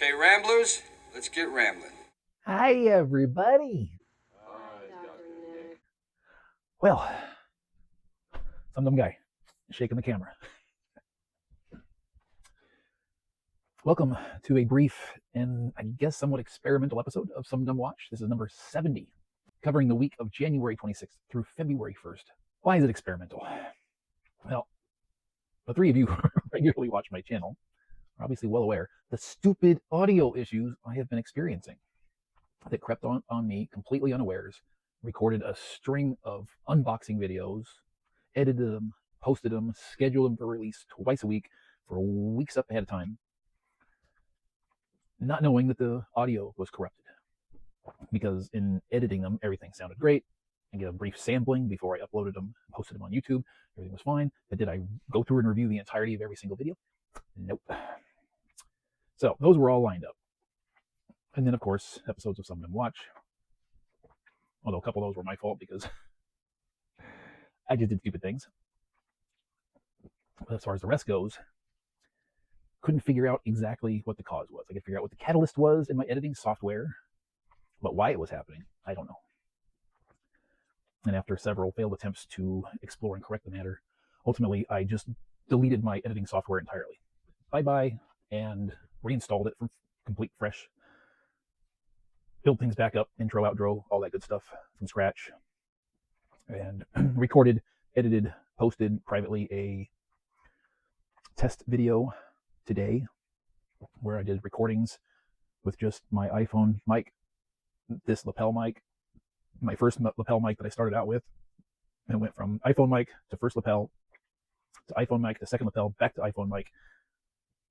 Okay, Ramblers, let's get rambling. Hi, everybody. Well, some dumb guy shaking the camera. Welcome to a brief and I guess somewhat experimental episode of SumDumWatch. This is number 70, covering the week of January 26th through February 1st. Why is it experimental? Well, the three of you who regularly watch my channel are obviously well aware the stupid audio issues I have been experiencing that crept on me completely unawares, recorded a string of unboxing videos, edited them, posted them, scheduled them for release twice a week for weeks up ahead of time, not knowing that the audio was corrupted. Because in editing them, everything sounded great. I get a brief sampling before I uploaded them, posted them on YouTube. Everything was fine. But did I go through and review the entirety of every single video? Nope. So those were all lined up. And then, of course, episodes of SumDumWatch. Although a couple of those were my fault because I just did stupid things. But as far as the rest goes, couldn't figure out exactly what the cause was. I could figure out what the catalyst was in my editing software, but why it was happening, I don't know. And after several failed attempts to explore and correct the matter, ultimately I just deleted my editing software entirely. Bye-bye, and reinstalled it from complete fresh. Built things back up, intro, outro, all that good stuff from scratch. And recorded, edited, posted privately a test video today where I did recordings with just my iPhone mic, this lapel mic, my first lapel mic that I started out with, and went from iPhone mic to first lapel to iPhone mic to second lapel back to iPhone mic.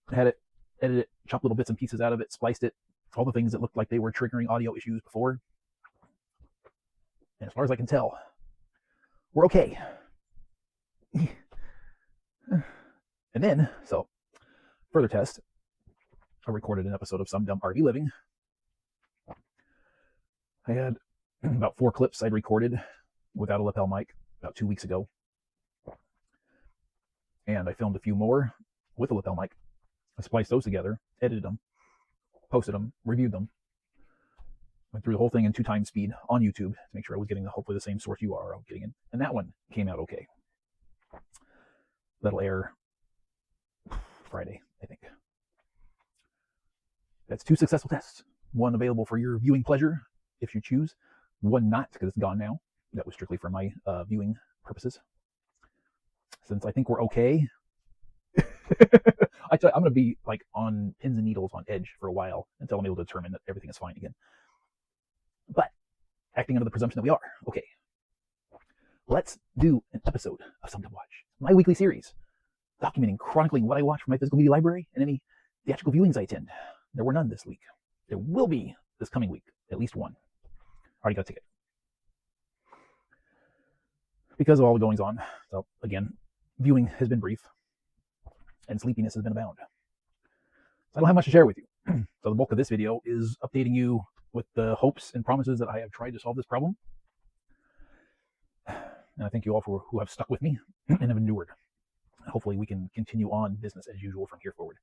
I had it, edited it, chopped little bits and pieces out of it, spliced it, all the things that looked like they were triggering audio issues before. And as far as I can tell, we're okay. And then, so further test, I recorded an episode of Some Dumb RV Living. I had about 4 clips I'd recorded without a lapel mic about 2 weeks ago. And I filmed a few more with a lapel mic. I spliced those together, edited them, posted them, reviewed them. Went through the whole thing in 2 times speed on YouTube to make sure I was getting hopefully the same source URL I was getting in. And that one came out okay. That'll air Friday, I think. That's 2 successful tests. One available for your viewing pleasure, if you choose. One not, because it's gone now. That was strictly for my viewing purposes. Since I think we're okay, I'm going to be like on pins and needles on edge for a while until I'm able to determine that everything is fine again. But acting under the presumption that we are okay, let's do an episode of SumDumWatch, my weekly series, documenting, chronicling what I watch from my physical media library and any theatrical viewings I attend. There were none this week. There will be this coming week, at least one. Already got a ticket. Because of all the goings on, so again, viewing has been brief, and sleepiness has been abound. So I don't have much to share with you. So the bulk of this video is updating you with the hopes and promises that I have tried to solve this problem. And I thank you all for who have stuck with me and have endured. Hopefully we can continue on business as usual from here forward.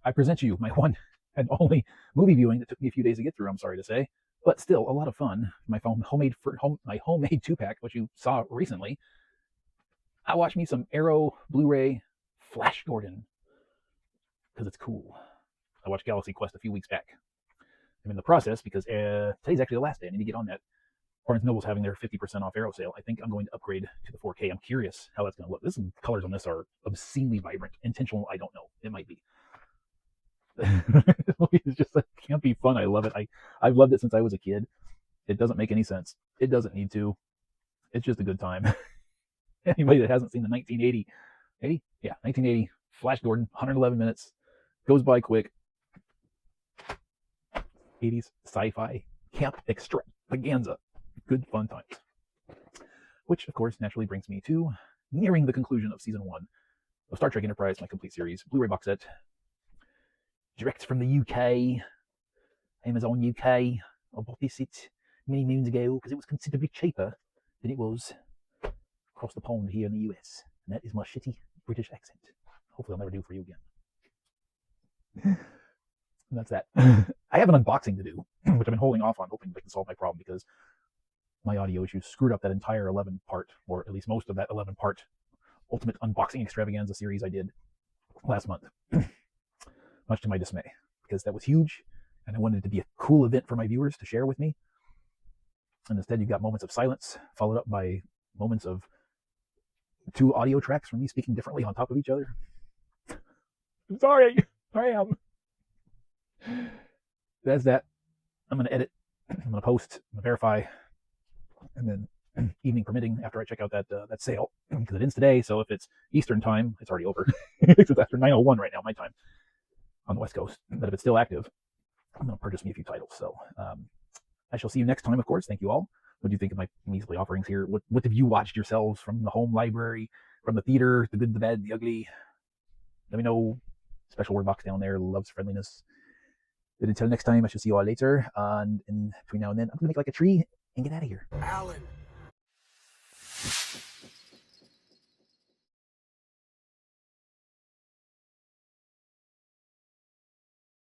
I present to you my one and only movie viewing that took me a few days to get through, I'm sorry to say, but still a lot of fun. My homemade 2-pack, which you saw recently. I watched me some Arrow Blu-ray Flash Gordon because it's cool. I watched Galaxy Quest a few weeks back. I'm in the process because today's actually the last day. I need to get on that. Barnes Noble's having their 50% off Arrow sale. I think I'm going to upgrade to the 4K. I'm curious how that's going to look. The colors on this are obscenely vibrant. Intentional, I don't know. It might be. It's just like campy fun. I love it. I've loved it since I was a kid. It doesn't make any sense. It doesn't need to. It's just a good time. Anybody that hasn't seen the 1980 Flash Gordon, 111 minutes, goes by quick. 80s sci-fi camp extravaganza. Good fun times. Which, of course, naturally brings me to nearing the conclusion of season 1 of Star Trek Enterprise, my complete series, Blu-ray box set, direct from the UK, Amazon UK. I bought this many moons ago because it was considerably cheaper than it was across the pond here in the US. And that is my shitty British accent. Hopefully I'll never do for you again. And that's that. I have an unboxing to do, which I've been holding off on, hoping I can solve my problem because my audio issues screwed up that entire 11 part, or at least most of that 11 part ultimate unboxing extravaganza series I did last month, much to my dismay, because that was huge and I wanted it to be a cool event for my viewers to share with me. And instead, you got moments of silence followed up by moments of 2 audio tracks from me speaking differently on top of each other. Sorry, I am. That's that. I'm going to edit, I'm going to post, I'm going to verify, and then evening permitting, after I check out that sale, because it ends today. So if it's Eastern time, it's already over. It's after 9:01 right now, my time on the West Coast. But if it's still active, I'm going to purchase me a few titles. So I shall see you next time, of course. Thank you all. What do you think of my measly offerings here? What have you watched yourselves from the home library, from the theater, the good, the bad, the ugly? Let me know. Special word box down there. Loves friendliness. But until next time, I shall see you all later. And in between now and then, I'm going to make like a tree and get out of here. Alan.